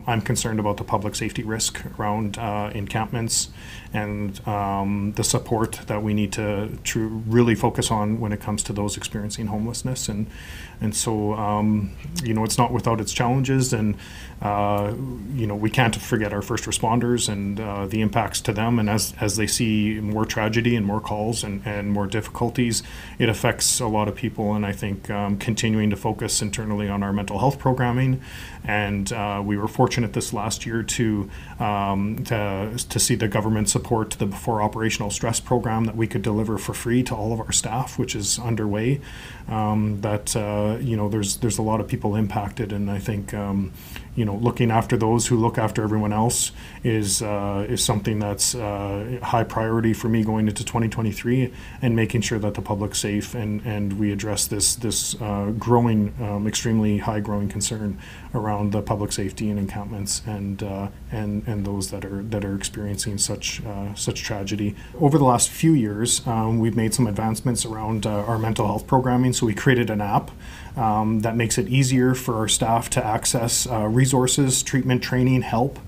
I'm concerned about the public safety risk around encampments and the support that we need to really focus on when it comes to those experiencing homelessness. And so, it's not without its challenges, and, we can't forget our first responders and the impacts to them. And as they see more tragedy and more calls and more difficulties, it affects a lot of people. And I think continuing to focus internally on our mental health programming, and we were fortunate this last year to see the government support the Before Operational Stress program that we could deliver for free to all of our staff, which is underway. There's a lot of people impacted, and I think looking after those who look after everyone else is something that's high priority for me going into 2023, and making sure that the public's safe and we address this growing, extremely high growing concern around the public safety in encampments and those that are experiencing such tragedy. Over the last few years, we've made some advancements around our mental health programming. So we created an app that makes it easier for our staff to access resources, treatment, training, help.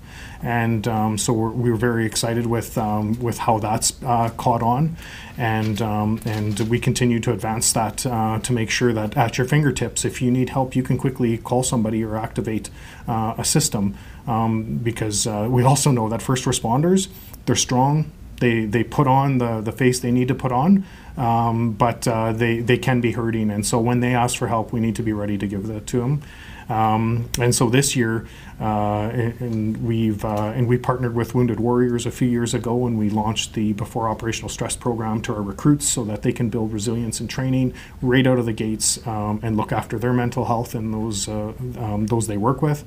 And so we're very excited with how that's caught on, and we continue to advance that to make sure that at your fingertips, if you need help, you can quickly call somebody or activate a system, because we also know that first responders, they're strong. They put on the face they need to put on, but they can be hurting, and so when they ask for help, we need to be ready to give that to them. And so this year, we partnered with Wounded Warriors a few years ago, and we launched the Before Operational Stress program to our recruits so that they can build resilience and training right out of the gates, and look after their mental health and those they work with.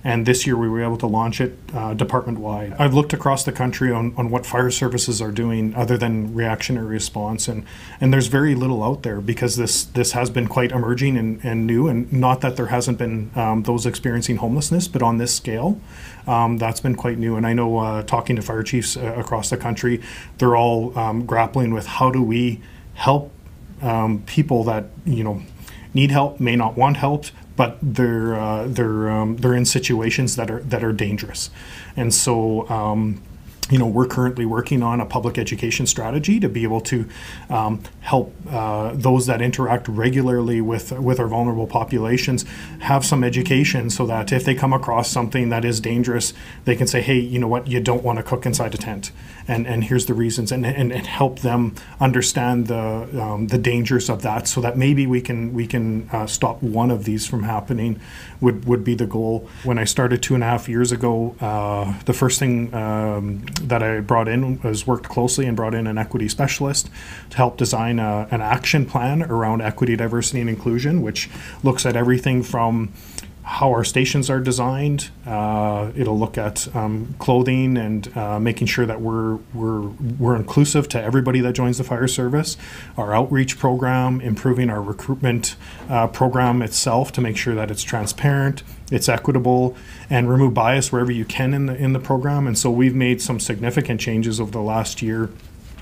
And this year we were able to launch it department-wide. I've looked across the country on what fire services are doing other than reactionary response, and there's very little out there, because this has been quite emerging and new, and not that there hasn't been those experiencing homelessness, but on this scale, that's been quite new. And I know talking to fire chiefs across the country, they're all grappling with how do we help people that need help, may not want help, but they're in situations that are dangerous. And so we're currently working on a public education strategy to be able to help those that interact regularly with our vulnerable populations have some education, so that if they come across something that is dangerous, they can say, hey, you know what, you don't want to cook inside a tent, and here's the reasons, and help them understand the dangers of that, so that maybe we can stop one of these from happening would be the goal. When I started 2.5 years ago, the first thing that I brought in was worked closely and brought in an equity specialist to help design an action plan around equity, diversity, and inclusion, which looks at everything from how our stations are designed. It'll look at clothing and making sure that we're inclusive to everybody that joins the fire service. Our outreach program, improving our recruitment program itself to make sure that it's transparent, it's equitable, and remove bias wherever you can in the program. And so we've made some significant changes over the last year.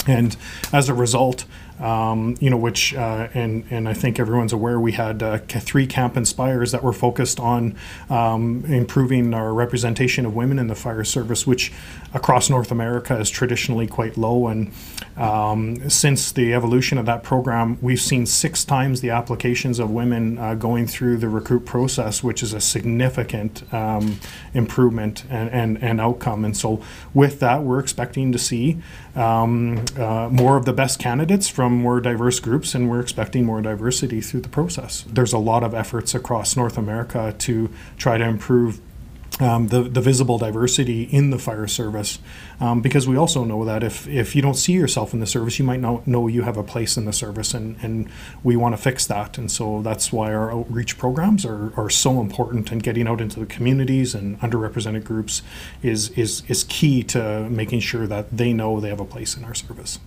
And as a result, which I think everyone's aware, we had 3 Camp Inspires that were focused on improving our representation of women in the fire service, which across North America is traditionally quite low. And since the evolution of that program, we've seen 6 times the applications of women going through the recruit process, which is a significant improvement and outcome. And so with that, we're expecting to see more of the best candidates from more diverse groups, and we're expecting more diversity through the process. There's a lot of efforts across North America to try to improve the visible diversity in the fire service, because we also know that if you don't see yourself in the service, you might not know you have a place in the service, and we want to fix that. And so that's why our outreach programs are so important, and getting out into the communities and underrepresented groups is key to making sure that they know they have a place in our service.